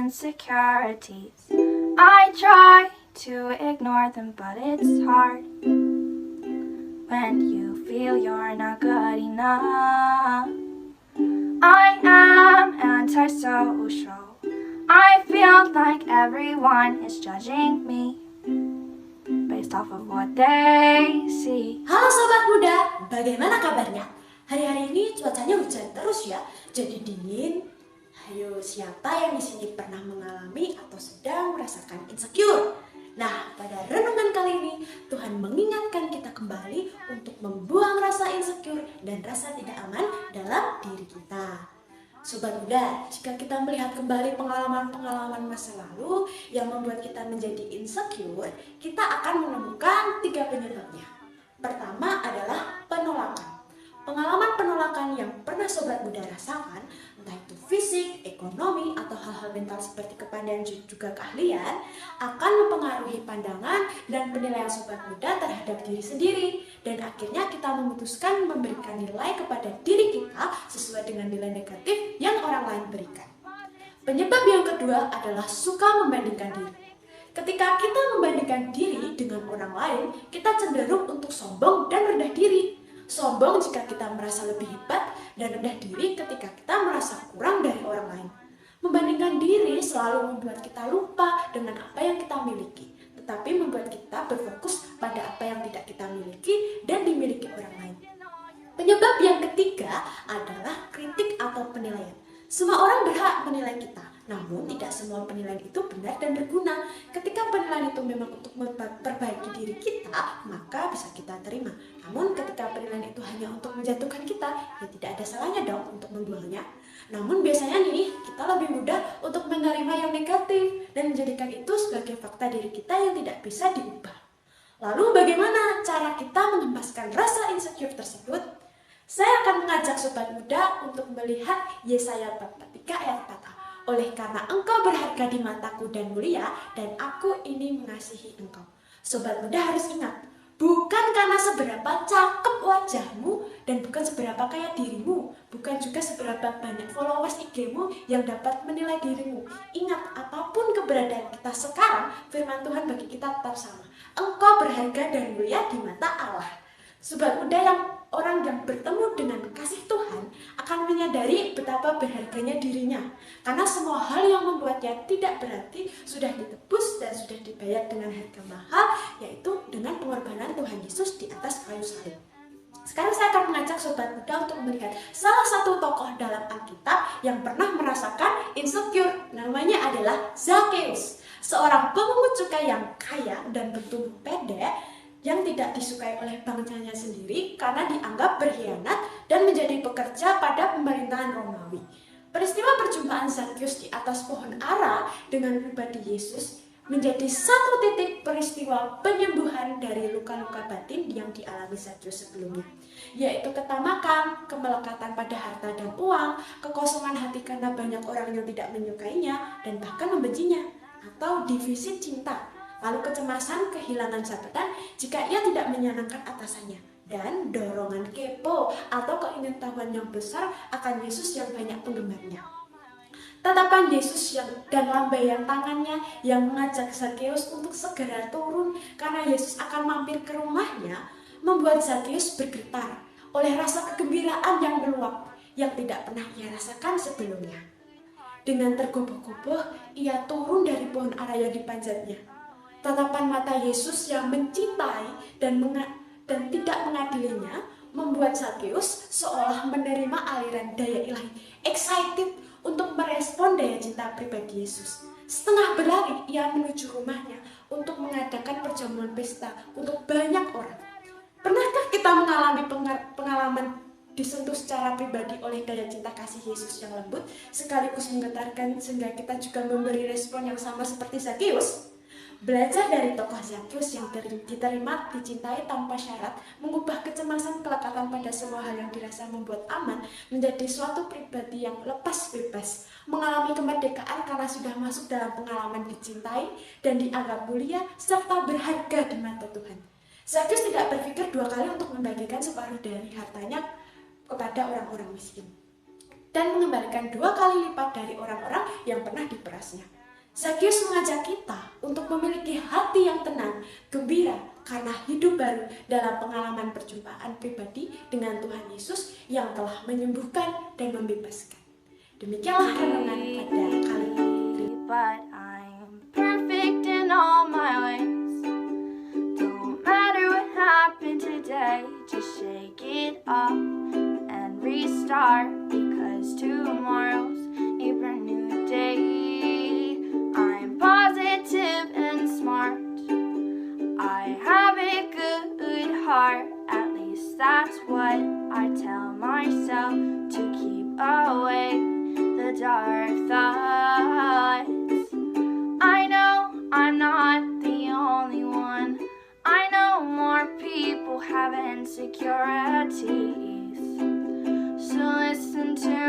insecurities. I try to ignore them, but it's hard when you feel you're not good enough. I am antisocial. I feel like everyone is judging me based off of what they see. Halo Sobat Muda, bagaimana kabarnya? Hari-hari ini cuacanya hujan terus ya, jadi dingin. Ayo, siapa yang di sini pernah mengalami atau sedang merasakan insecure? Nah, pada renungan kali ini, Tuhan mengingatkan kita kembali untuk membuang rasa insecure dan rasa tidak aman dalam diri kita. Sobat Muda, jika kita melihat kembali pengalaman-pengalaman masa lalu yang membuat kita menjadi insecure, kita akan menemukan 3 penyebabnya. Pertama adalah penolakan. Pengalaman penolakan yang pernah Sobat Muda rasakan, entah itu fisik, ekonomi, atau hal-hal mental seperti kepandaian juga keahlian, akan mempengaruhi pandangan dan penilaian Sobat Muda terhadap diri sendiri. Dan akhirnya kita memutuskan memberikan nilai kepada diri kita sesuai dengan nilai negatif yang orang lain berikan. Penyebab yang kedua adalah suka membandingkan diri. Ketika kita membandingkan diri dengan orang lain, kita cenderung untuk sombong dan rendah diri. Sombong jika kita merasa lebih hebat dan rendah diri ketika kita merasa kurang dari orang lain. Membandingkan diri selalu membuat kita lupa dengan apa yang kita miliki, tetapi membuat kita berfokus pada apa yang tidak kita miliki dan dimiliki orang lain. Penyebab yang ketiga adalah kritik atau penilaian. Semua orang berhak menilai kita, namun tidak semua penilaian itu benar dan berguna. Ketika penilaian itu memang untuk memperbaiki diri kita, maka bisa kita terima. Namun ketika penilaian itu hanya untuk menjatuhkan kita, ya tidak ada salahnya dong untuk membuangnya. Namun biasanya nih, kita lebih mudah untuk menerima yang negatif dan menjadikan itu sebagai fakta diri kita yang tidak bisa diubah. Lalu bagaimana cara kita menghempaskan rasa insecure tersebut? Saya akan mengajak Sobat Muda untuk melihat Yesaya 43 ayat 4a. Oleh karena engkau berharga di mataku dan mulia, dan aku ini mengasihi engkau. Sobat Muda harus ingat, bukan karena seberapa cakep wajahmu dan bukan seberapa kaya dirimu, bukan juga seberapa banyak followers IG-mu yang dapat menilai dirimu. Ingat, apapun keberadaan kita sekarang, firman Tuhan bagi kita tetap sama. Engkau berharga dan mulia di mata Allah. Sobat Muda, orang yang bertemu dengan kasih Tuhan akan menyadari betapa berharganya dirinya. Karena semua hal yang membuatnya tidak berarti sudah ditebus dan sudah dibayar dengan harga mahal, yaitu dengan pengorbanan Tuhan Yesus di atas kayu salib. Sekarang saya akan mengajak Sobat Muda untuk melihat salah satu tokoh dalam Alkitab yang pernah merasakan insecure. Namanya adalah Zakheus, seorang pemungut cukai yang kaya dan bertubuh pendek, yang tidak disukai oleh bangsanya sendiri karena dianggap berkhianat dan menjadi pekerja pada pemerintahan Romawi. Peristiwa perjumpaan Zakheus di atas pohon ara dengan pribadi Yesus menjadi satu titik peristiwa penyembuhan dari luka-luka batin yang dialami Zakheus sebelumnya, yaitu ketamakan, kemelekatan pada harta dan uang, kekosongan hati karena banyak orang yang tidak menyukainya dan bahkan membencinya, atau defisit cinta. Lalu kecemasan, kehilangan jabatan jika ia tidak menyenangkan atasannya, dan dorongan kepo atau keingintahuan yang besar akan Yesus yang banyak penggemarnya. Tatapan Yesus dan lambaian tangannya yang mengajak Zakheus untuk segera turun karena Yesus akan mampir ke rumahnya membuat Zakheus bergetar oleh rasa kegembiraan yang meluap yang tidak pernah ia rasakan sebelumnya. Dengan tergopoh-gopoh ia turun dari pohon ara yang dipanjatnya. Tatapan mata Yesus yang mencintai dan tidak mengadilinya membuat Zakheus seolah menerima aliran daya ilahi, excited untuk merespon daya cinta pribadi Yesus. Setengah berlari ia menuju rumahnya untuk mengadakan perjamuan pesta untuk banyak orang. Pernahkah kita mengalami pengalaman disentuh secara pribadi oleh daya cinta kasih Yesus yang lembut sekaligus menggetarkan sehingga kita juga memberi respon yang sama seperti Zakheus? Belajar dari tokoh Zakheus yang diterima, dicintai tanpa syarat, mengubah kecemasan kelekatan pada semua hal yang dirasa membuat aman menjadi suatu pribadi yang lepas bebas, mengalami kemerdekaan karena sudah masuk dalam pengalaman dicintai dan dianggap mulia serta berharga di mata Tuhan. Zakheus tidak berpikir 2 kali untuk membagikan separuh dari hartanya kepada orang-orang miskin dan mengembalikan 2 kali lipat dari orang-orang yang pernah diperasnya. Zacchaeus mengajak kita untuk memiliki hati yang tenang, gembira, karena hidup baru dalam pengalaman perjumpaan pribadi dengan Tuhan Yesus yang telah menyembuhkan dan membebaskan. Demikianlah renungan pada kali ini. But I'm perfect in all my ways. Don't matter what happened today, just shake it off and restart, because tomorrow's a brand new day. I'm positive and smart. I have a good heart, at least that's what I tell myself, to keep away the dark thoughts. I know I'm not the only one. I know more people have insecurities. So listen to